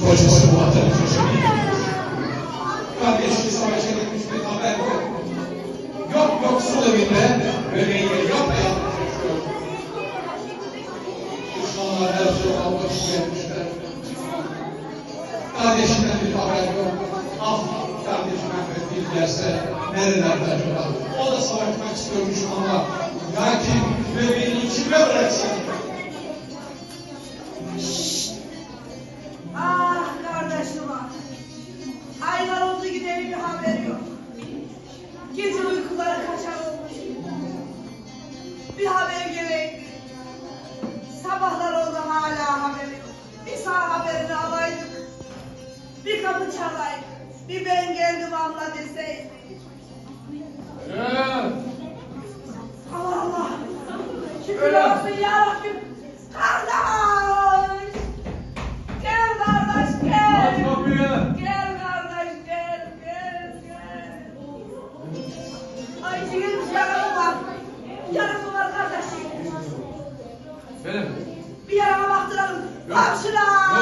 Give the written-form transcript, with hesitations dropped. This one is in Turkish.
Kocası bu vatanı çocuğu. Kardeşi savaşa gitmiş bir haber yok. Yok yoksul evinde bebeğiyle yapayalnız yaşıyor. Düşmanlar her şeyi almak istemişler. Kardeşinden bir haber yok. Ah kardeşim Mehmet bir gelse nerelerde acaba? O da savaşmak istiyormuş ama lakin bebeğini kime bıraksın? Ah kardeşim ah. Aylar oldu gideli bir haberi yok. Gece uykuları kaçar olmuş. Bir haber geleydi. Sabahlar oldu hala haberi yok. Bir sağ haberini alaydık. Bir kapı çalaydı. Bir ben geldim abla deseydi. Allah Allah. Şükür olsun yarabbim. Kardeş. Gel kardeş gel. Gel kardeş gel. Ay ciğerim yaramı var. Yaramı var kardeşim. Benim. Bir yarama baktıralım. Hapşıra.